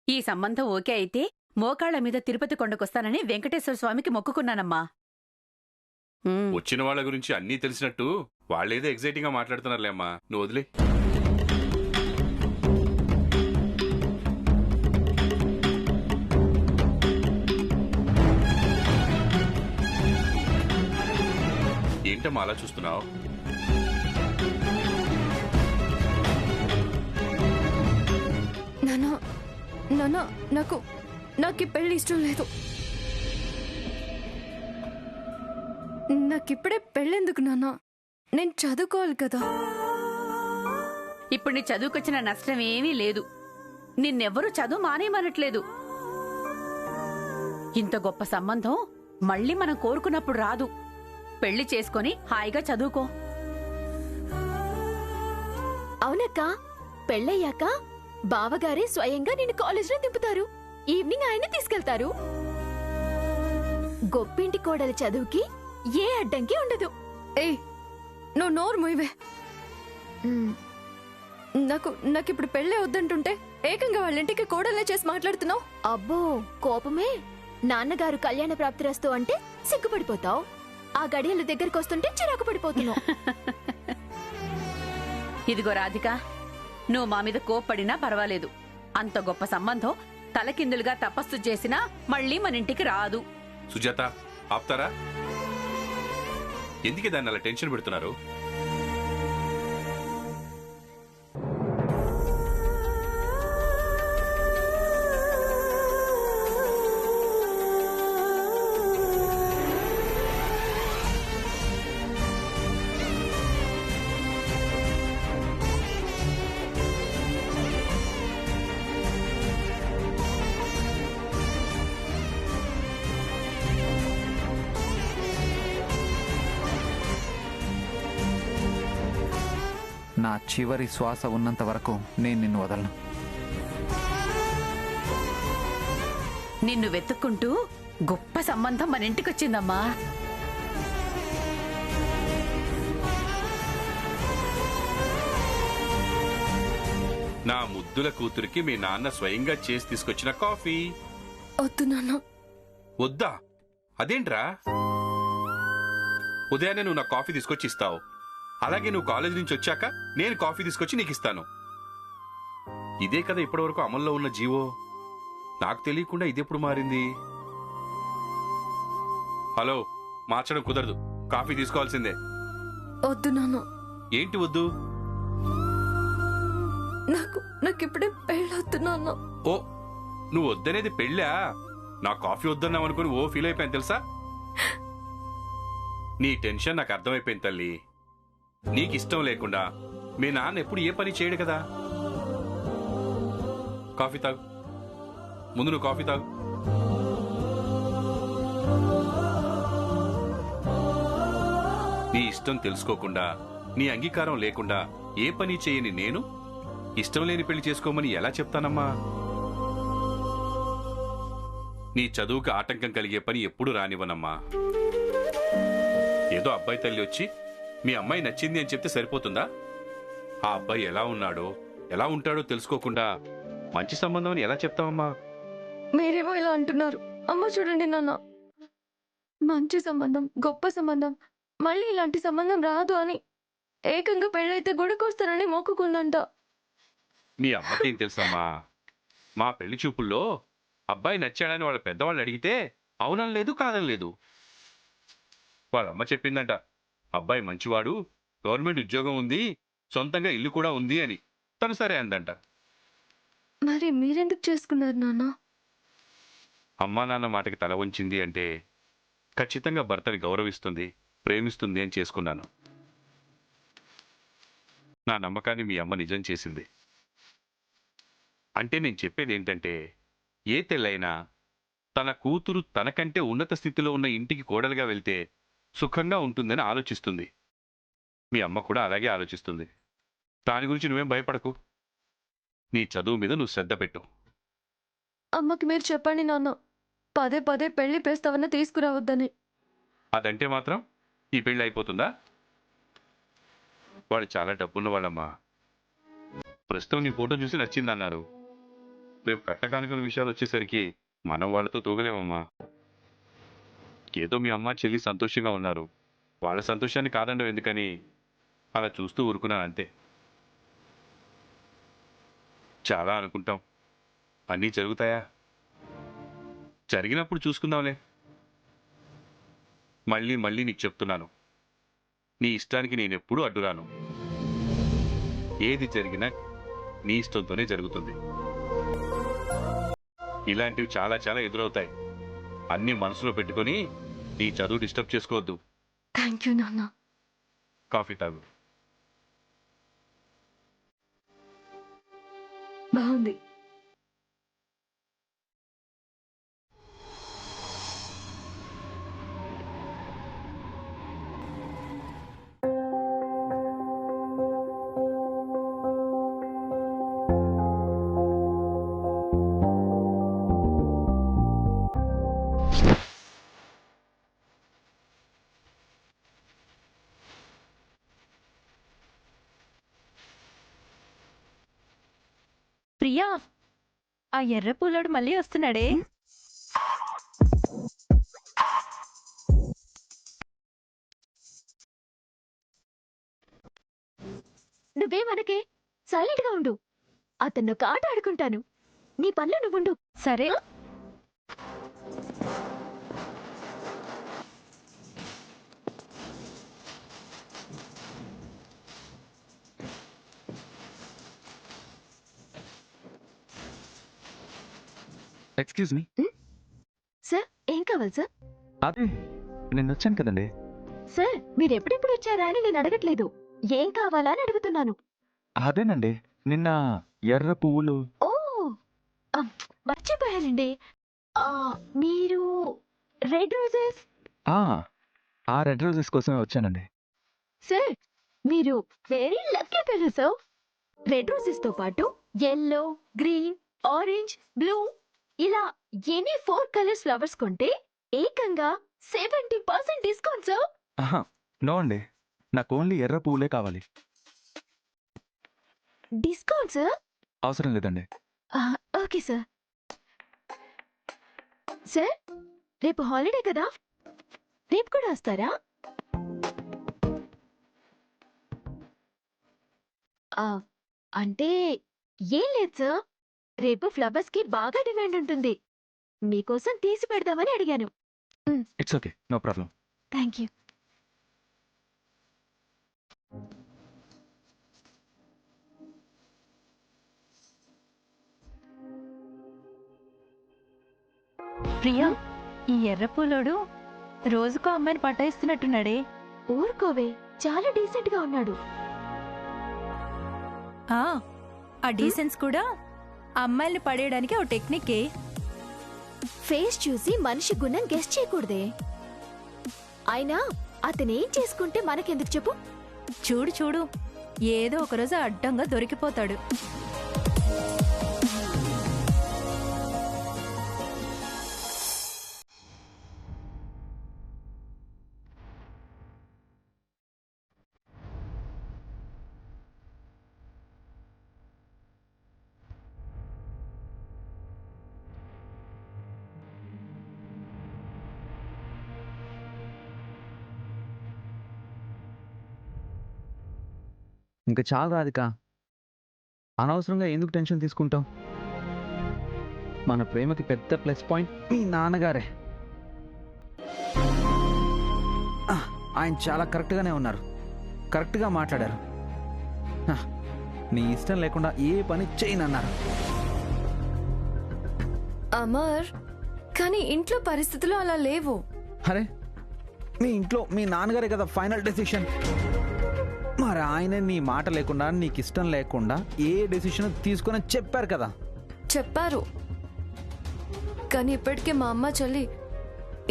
ఈ సంబంధం ఓకే అయితే మోకాళ్ల మీద తిరుపతి కొండకొస్తానని వెంకటేశ్వర స్వామికి మొక్కుకున్నానమ్మా. వచ్చిన వాళ్ళ గురించి అన్నీ తెలిసినట్టు వాళ్ళేదో ఎగ్జైటింగ్ గా మాట్లాడుతున్నారులే అమ్మా, నువ్వు వదిలే. ఏంటమ్మా అలా చూస్తున్నావు? నానా నానా నాకు నాకు పెళ్లి ఇష్టం లేదు. నాకిప్పుడే పెళ్ళెందుకు నాన్నా? నేను చదువుకోవాలి కదా. ఇప్పుడు నీ చదువుకొచ్చిన నష్టం ఏమీ లేదు. నిన్నెవ్వరూ చదువు మానేయమనట్లేదు. ఇంత గొప్ప సంబంధం మళ్ళీ మనం కోరుకున్నప్పుడు రాదు. పెళ్లి చేసుకొని హాయిగా చదువుకో. అవునక్క, పెళ్ళయ్యాక బావగారే స్వయంగా నిన్ను కాలేజీలో దింపుతారు. ఈవినింగ్ ఆయన తీసుకెళ్తారు. గొప్పింటి కోడలి చదువుకి ఏ అడ్డంకి ఉండదు. ఏయ్, నువ్వు నోరు మూయవే. నాకిప్పుడు పెళ్ళే వద్దంటుంటే ఏకంగా వాళ్ళింటికి కోడలే చేసి మాట్లాడుతున్నావు. అబ్బో, కోపమే. నాన్నగారు కళ్యాణ ప్రాప్తిరస్తు అంటే సిగ్గుపడిపోతావు. ఆ గడియల దగ్గరికి వస్తుంటే చిరాకు పడిపోతున్నావు. ఇదిగో రాధిక, నువ్వు మా మీద కోప్పడినా పర్వాలేదు. అంత గొప్ప సంబంధం తలకిందులుగా తపస్సు చేసినా మళ్ళీ మన ఇంటికి రాదు. సుజాత, ఆపుతారా? ఎందుకే దాన్ని అలా టెన్షన్ పెడుతున్నారు? నా చివరి శ్వాస ఉన్నంత వరకు నేను నిన్ను వదలను. నిన్ను వెతుక్కుంటూ గొప్ప సంబంధం మన ఇంటికొచ్చిందమ్మా. నా ముద్దుల కూతురికి మీ నాన్న స్వయంగా చేసి తీసుకొచ్చిన కాఫీ. వద్దు నాన్న. వద్దా? అదేంట్రా? ఉదయాన్నే నువ్వు నా కాఫీ తీసుకొచ్చి ఇస్తావు, అలాగే నువ్వు కాలేజ్ నుంచి వచ్చాక నేను కాఫీ తీసుకొచ్చి నీకు ఇస్తాను. ఇదే కదా ఇప్పటివరకు అమల్లో ఉన్న జీవో. నాకు తెలియకుండా ఇదెప్పుడు మారింది? హలో, మార్చడం కుదరదు. కాఫీ తీసుకోవాల్సిందే. వద్దు నాన్న. ఏంటి వద్దు? నాకిప్పుడే పెళ్ళొద్దు నాన్న. ఓ, నువ్వు వద్దనేది పెళ్ళా? నా కాఫీ వద్దన్నావు అనుకుని ఓ ఫీల్ అయిపోయాను తెలుసా? నీ టెన్షన్ నాకు అర్థమైపోయింది తల్లి. నీకిష్టం లేకుండా మీ నాన్న ఎప్పుడు ఏ పని చేయడు కదా. కాఫీ తాగు, ముందు నువ్వు కాఫీ తాగు. నీ ఇష్టం తెలుసుకోకుండా, నీ అంగీకారం లేకుండా ఏ పని చేయని నేను ఇష్టం లేని పెళ్లి చేసుకోమని ఎలా చెప్తానమ్మా? నీ చదువుకి ఆటంకం కలిగే పని ఎప్పుడు రానివ్వనమ్మా. ఏదో అబ్బాయి తల్లి వచ్చి మీ అమ్మాయి నచ్చింది అని చెప్తే సరిపోతుందా? ఆ అబ్బాయి ఎలా ఉన్నాడో ఎలా ఉంటాడో తెలుసుకోకుండా మంచి సంబంధం అని ఎలా చెప్తావమ్మా? మీరేమో ఇలా అంటున్నారు. అమ్మ చూడండి నాన్న, మంచి సంబంధం, గొప్ప సంబంధం, మళ్ళీ ఇలాంటి సంబంధం రాదు అని ఏకంగా పెళ్ళైతే గుడికొస్తానని మొక్కుకుందంట. మీ అమ్మకేం తెలుసమ్మా? మా పెళ్లి చూపుల్లో అబ్బాయి నచ్చాడని వాళ్ళ పెద్దవాళ్ళు అడిగితే అవునని లేదు, కాదని లేదు. వాళ్ళమ్మ చెప్పిందంట, అబ్బాయి మంచివాడు, గవర్నమెంట్ ఉద్యోగం ఉంది, సొంతంగా ఇల్లు కూడా ఉంది అని. తను సరే అందంట. మరి మీరెందుకు చేసుకున్నారు నాన్న? అమ్మా నాన్న మాటకి తల వంచింది అంటే ఖచ్చితంగా భర్తని గౌరవిస్తుంది, ప్రేమిస్తుంది అని చేసుకున్నాను. నా నమ్మకాన్ని మీ అమ్మ నిజం చేసింది. అంటే నేను చెప్పేది ఏంటంటే, ఏ తెల్లైనా తన కూతురు తనకంటే ఉన్నత స్థితిలో ఉన్న ఇంటికి కోడలుగా వెళ్తే సుఖంగా ఉంటుందని ఆలోచిస్తుంది. మీ అమ్మ కూడా అలాగే ఆలోచిస్తుంది. దాని గురించి నువ్వేం భయపడకు. నీ చదువు మీద నువ్వు శ్రద్ధ పెట్టు. అమ్మకి మీరు చెప్పండి నాన్న, పదే పదే పెళ్లి ప్రస్తావన తీసుకురావద్దని. అదంటే మాత్రం ఈ పెళ్ళి అయిపోతుందా? వాళ్ళు చాలా డబ్బున్న వాళ్ళమ్మా. ప్రస్తుతం నీ ఫోటో చూసి నచ్చిందన్నారు. రేపు కట్టకానుకల విషయాలు వచ్చేసరికి మనం వాళ్ళతో తూగలేమమ్మా. ఏదో మీ అమ్మ చెల్లి సంతోషంగా ఉన్నారు, వాళ్ళ సంతోషాన్ని కాదండం ఎందుకని అలా చూస్తూ ఊరుకున్నాను అంతే. చాలా అనుకుంటాం, అన్నీ జరుగుతాయా? జరిగినప్పుడు చూసుకుందాంలే. మళ్ళీ మళ్ళీ నీకు చెప్తున్నాను, నీ ఇష్టానికి నేనెప్పుడూ అడ్డురాను. ఏది జరిగినా నీ ఇష్టంతోనే జరుగుతుంది. ఇలాంటివి చాలా చాలా ఎదురవుతాయి. అన్నీ మనసులో పెట్టుకొని నీ చదువు డిస్టర్బ్ చేసుకోవద్దు. థ్యాంక్ యూ నాన్న. కాఫీ తాగు. బాగుంది. ప్రియా, ఆ ఎర్ర పూలోడు మళ్ళీ వస్తున్నాడే. నువ్వేమనకే, సైలెంట్ గా ఉండు. అతను ఒక ఆట ఆడుకుంటాను. నీ పనిలో నువ్వుండు. సరే. Excuse me. సార్, ఏం కావాలి సార్? అదే నేను వచ్చాను కదండి. సార్, మీరు ఎప్పుడెప్పుడు వచ్చారా అని నేను అడగట్లేదు, ఏం కావాలా అని అడుగుతున్నాను. అదేనండి, నిన్న ఎర్ర పువ్వులు. ఓ, మర్చిపోయానండి. ఆ, మీరు రెడ్ రోజెస్. ఆ రెడ్ రోజెస్ కోసమే వచ్చానండి. సార్, మీరు very lucky fellow sir. Red roses తో పాటు ఎల్లో, గ్రీన్, ఆరెంజ్, బ్లూ ఇలా ఎనీ 4 కలర్స్ ఫ్లవర్స్ కొంటే ఏకంగా 70% డిస్కౌంట్ సార్. నో అండి, నాకు ఓన్లీ ఎర్ర పువ్వులే కావాలి. Discount sir? అవసరం లేదండి. Okay sir. సార్, రేపు హాలిడే కదా, రేపు కూడా వస్తారా? అంటే ఏం లేదు సార్, రేపు ఫ్లవర్స్ కి బాగా డిమాండ్ ఉంటుంది, మీకోసం తీసి పెడదామని అడిగాను. It's okay, no problem. Thank you. Priya, ఈ ఎర్ర పూలోడు రోజుకో అమ్మాయిని పటాయిస్తున్నట్టున్నాడే. ఊరుకోవే, చాలా డీసెంట్ గా ఉన్నాడు. ఆ డీసెన్స్ కూడా అమ్మాయిల్ని పడేయడానికి ఓ టెక్నికే. ఫేస్ చూసి మనిషి గుణం గెస్ట్ చేయకూడదే. అయినా అతనేం చేసుకుంటే మనకెందుకు చెప్పు? చూడు చూడు, ఏదో ఒకరోజు అడ్డంగా దొరికిపోతాడు. ఇంకా చాలు రాధిక, అనవసరంగా ఎందుకు టెన్షన్ తీసుకుంటాం? మన ప్రేమకి పెద్ద ప్లస్ పాయింట్ మీ నాన్నగారే. ఆయన చాలా కరెక్ట్గానే ఉన్నారు, కరెక్ట్గా మాట్లాడారు. నీ ఇష్టం లేకుండా ఏ పని చేయనన్నారు. అమర్, కానీ ఇంట్లో పరిస్థితులు అలా లేవు. అరే, మీ ఇంట్లో మీ నాన్నగారే కదా ఫైనల్ డెసిషన్. మరి ఆయన నీ మాట లేకుండా, నీకు ఇష్టం లేకుండా ఏ డెసిషన్ తీసుకొని చెప్పారు కదా. చెప్పారు, కానీ ఇప్పటికే మా అమ్మ చెల్లి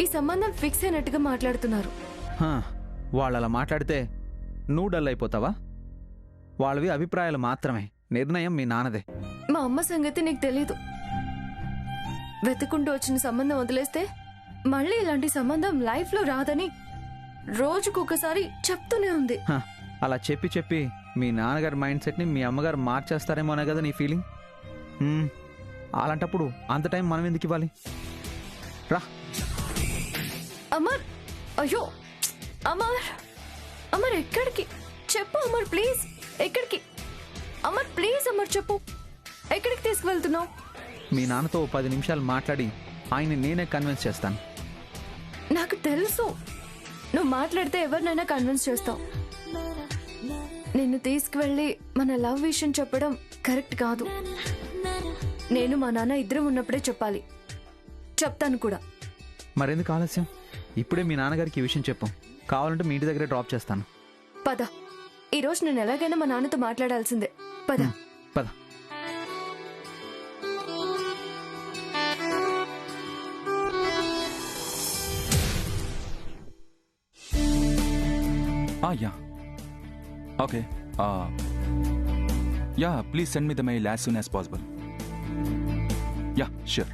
ఈ సంబంధం ఫిక్స్ అయినట్టుగా మాట్లాడుతున్నారు. వాళ్ళు అలా మాట్లాడితే నువ్వు డల్ అయిపోతావా? వాళ్ళవి అభిప్రాయాలు మాత్రమే, నిర్ణయం మీ నాన్నదే. మా అమ్మ సంగతి నీకు తెలీదు. వెతుకుంటూ వచ్చిన సంబంధం వదిలేస్తే మళ్ళీ ఇలాంటి సంబంధం లైఫ్ లో రాదని రోజుకొకసారి చెప్తూనే ఉంది. అలా చెప్పి చెప్పి మీ నాన్నగారి మైండ్ సెట్ని మీ అమ్మగారు మార్చేస్తారేమోనే కదా నీ ఫీలింగ్. అలాంటప్పుడు అంత టైం మనం ఎందుకు ఇవ్వాలి? రా. అమర్, అయ్యో అమర్, అమర్ ఎక్కడికి? చెప్పు అమర్ ప్లీజ్, ఎక్కడికి? అమర్ ప్లీజ్, అమర్ చెప్పు, ఎక్కడికి తీసుకువెళ్తున్నావు? మీ నాన్నతో 10 నిమిషాలు మాట్లాడి ఆయన్ని నేనే కన్విన్స్ చేస్తాను. నాకు తెలుసు నువ్వు మాట్లాడితే ఎవరినైనా కన్విన్స్ చేస్తావు. నిన్ను తీసుకువెళ్ళి మన లవ్ విషయం చెప్పడం కరెక్ట్ కాదు. నేను మా నాన్న ఇద్దరం ఉన్నప్పుడే చెప్పాలి. చెప్తాను కూడా. మరెందుకు ఆలస్యం? ఇప్పుడే మీ నాన్నగారికి ఈ విషయం చెప్పు. కావాలంటే మీ ఇంటి దగ్గరే డ్రాప్ చేస్తాను. పద, ఈరోజు నేను ఎలాగైనా మా నాన్నతో మాట్లాడాల్సిందే. పద. పద. Yeah. Okay. Yeah, please send me the mail as soon as possible. Yeah, sure.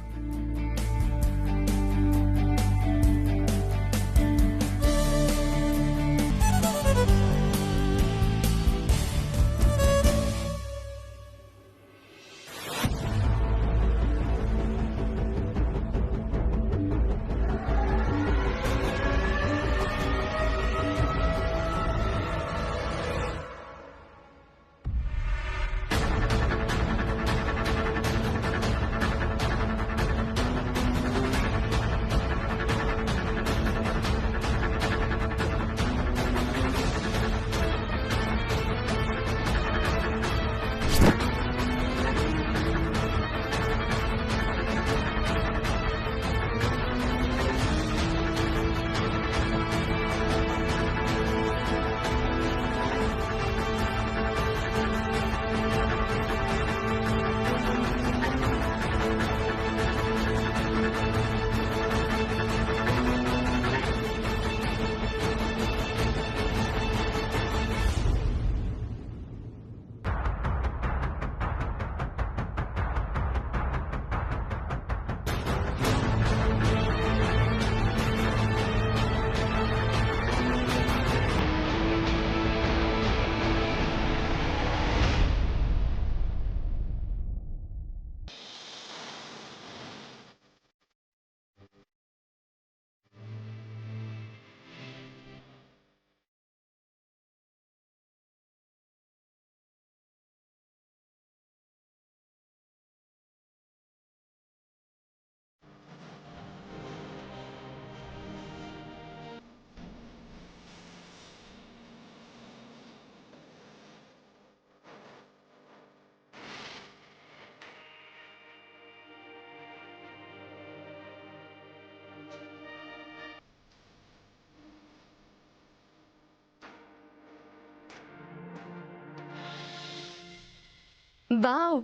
Wow,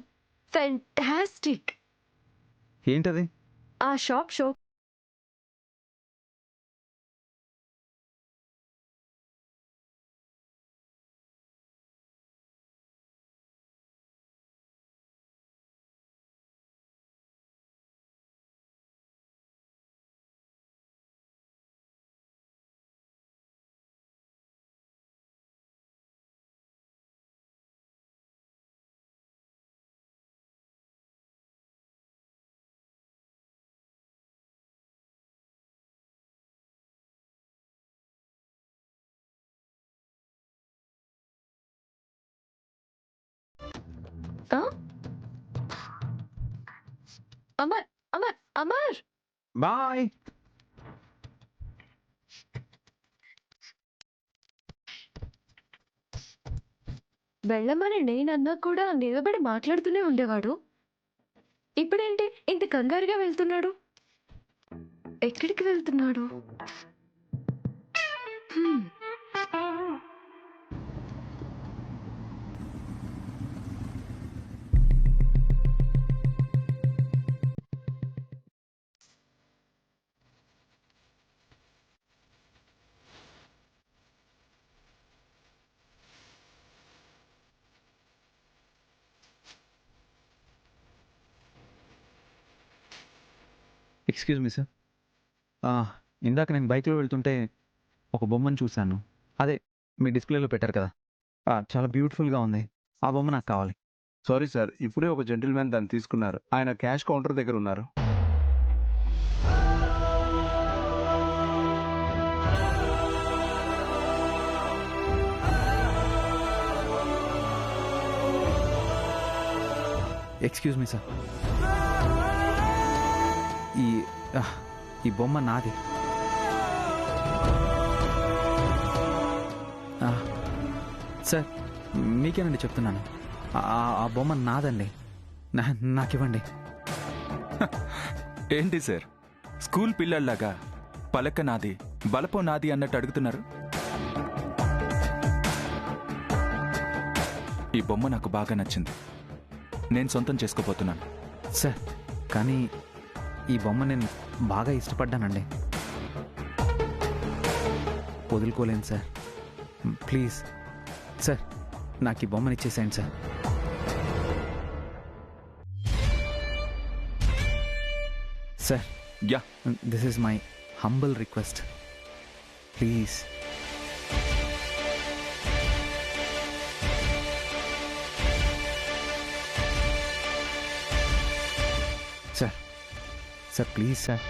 fantastic. ఏంటది? ఆ shop show Amar, Amar, Amar. Bye. వెళ్ళమని నేనన్నా కూడా నిలబడి మాట్లాడుతూనే ఉండేవాడు. ఇప్పుడేంటి ఇంత కంగారుగా వెళ్తున్నాడు? ఎక్కడికి వెళ్తున్నాడు? Excuse me sir. ఇందాక నేను బైక్లో వెళ్తుంటే ఒక బొమ్మను చూశాను. అదే మీ డిస్ప్లేలో పెట్టారు కదా, చాలా బ్యూటిఫుల్గా ఉంది. ఆ బొమ్మ నాకు కావాలి. సారీ సార్, ఇప్పుడే ఒక జెంటిల్మెన్ దాన్ని తీసుకున్నారు. ఆయన క్యాష్ కౌంటర్ దగ్గర ఉన్నారు. ఎక్స్క్యూజ్ మీ సార్, ఈ ఈ బొమ్మ నాది. సార్ మీకేనండి చెప్తున్నాను, ఆ బొమ్మ నాదండి, నాకివ్వండి. ఏంటి సార్, స్కూల్ పిల్లల్లాగా పలక నాది బలపం నాది అన్నట్టు అడుగుతున్నారు? ఈ బొమ్మ నాకు బాగా నచ్చింది, నేను సొంతం చేసుకోబోతున్నాను. సార్ కానీ ఈ బొమ్మ నేను బాగా ఇష్టపడ్డానండి, వదులుకోలేను సార్. ప్లీజ్ సార్, నాకు ఈ బొమ్మని ఇచ్చేసేయండి sir. Sir yeah, this is my humble request, please. Sir sir please sir.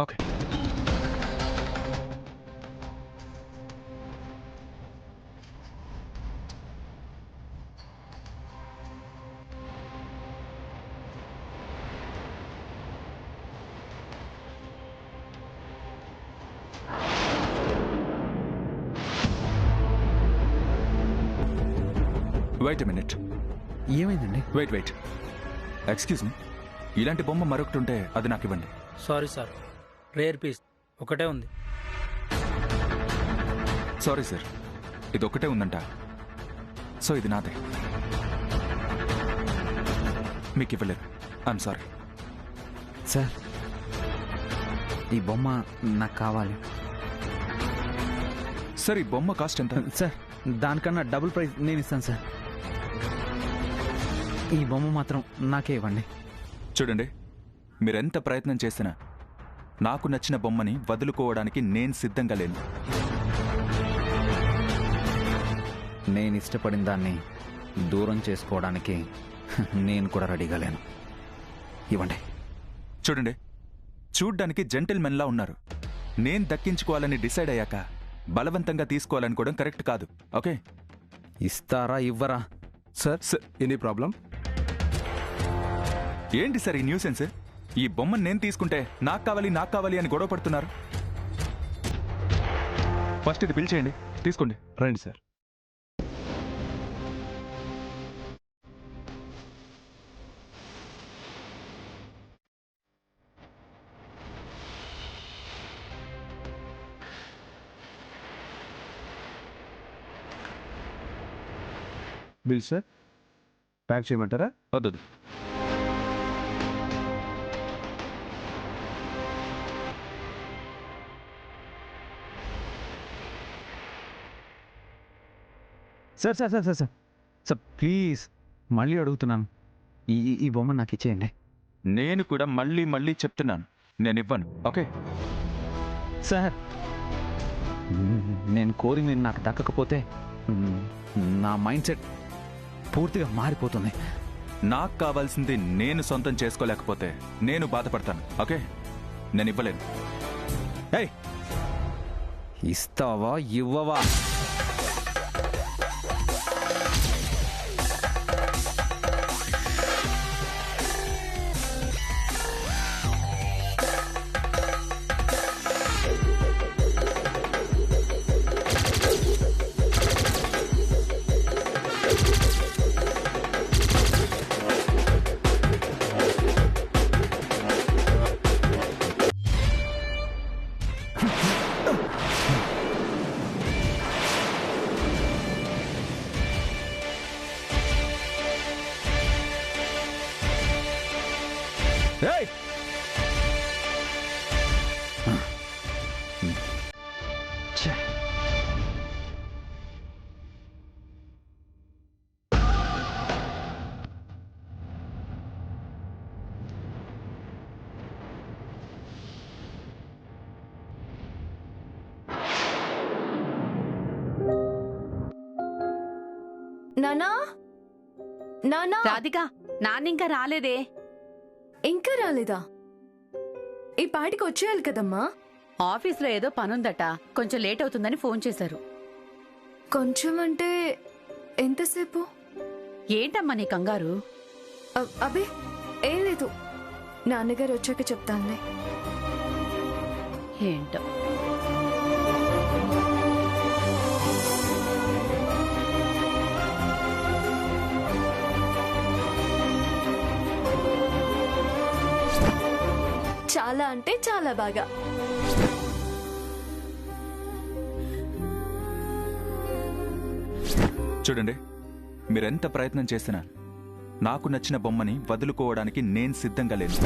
Okay. Wait a minute. ఏమైందండి? వెయిట్ ఎక్స్క్యూజ్ మీ, ఇలాంటి బొమ్మ మరొకటి ఉంటే అది నాకు ఇవ్వండి. సారీ సార్, రేర్ పీస్ ఒకటే ఉంది. సారీ సార్, ఇది ఒక్కటే ఉందంట, సో ఇది నాదే, మీకు ఇవ్వలేదు. I'm sorry. సార్ ఈ బొమ్మ నాకు కావాలి. సార్ ఈ బొమ్మ కాస్ట్ ఎంత? సార్ దానికన్నా డబుల్ ప్రైస్ నేను ఇస్తాను సార్. ఈ బొమ్మ మాత్రం నాకే ఇవ్వండి. చూడండి, మీరెంత ప్రయత్నం చేసినా నాకు నచ్చిన బొమ్మని వదులుకోవడానికి నేను సిద్ధంగా లేను. నేను ఇష్టపడిన దాన్ని దూరం చేసుకోవడానికి నేను కూడా రెడీగా లేను. ఇవ్వండి. చూడండి, చూడ్డానికి జెంటిల్మెన్లా ఉన్నారు. నేను దక్కించుకోవాలని డిసైడ్ అయ్యాక బలవంతంగా తీసుకోవాలనుకోవడం కరెక్ట్ కాదు. ఓకే? ఇస్తారా ఇవ్వరా? Sir any problem? ఏంటి సార్ ఈ న్యూసెన్స్? ఈ బొమ్మను నేను తీసుకుంటే నాకు కావాలి అని గొడవ పడుతున్నారు. ఫస్ట్ ఇది పిలిచేయండి, తీసుకోండి. రండి సార్. బిల్ సార్, ప్యాక్ చేయమంటారా? వద్దు. Sir sir sir sir sir sir please మళ్ళీ అడుగుతున్నాను, ఈ బొమ్మ నాకు ఇచ్చేయండి. నేను కూడా మళ్ళీ చెప్తున్నాను, నేను ఇవ్వను. ఓకే? సార్ నేను కోరింది నాకు దక్కకపోతే నా మైండ్ సెట్ పూర్తిగా మారిపోతుంది. నాకు కావాల్సింది నేను సొంతం చేసుకోలేకపోతే నేను బాధపడతాను. ఓకే? నేను ఇవ్వలేను. ఏయ్, ఇస్తావా ఇవ్వవా? Hey! నానా నానా రాధిక నాన్నింకా రాలేదే. ఇంకా రాలేదా? ఈ పాటికి వచ్చేయాలి కదమ్మా. ఆఫీస్లో ఏదో పనుందట, కొంచెం లేట్ అవుతుందని ఫోన్ చేశారు. కొంచెం అంటే ఎంతసేపు? ఏంటమ్మా నీ కంగారు? అబే ఏం లేదు, నాన్నగారు వచ్చాక చెప్తానులే. ఏంటో. చాలా అంటే చాలా బాగా. చూడండి, మీరెంత ప్రయత్నం చేసినా నాకు నచ్చిన బొమ్మని వదులుకోవడానికి నేను సిద్ధంగా లేను.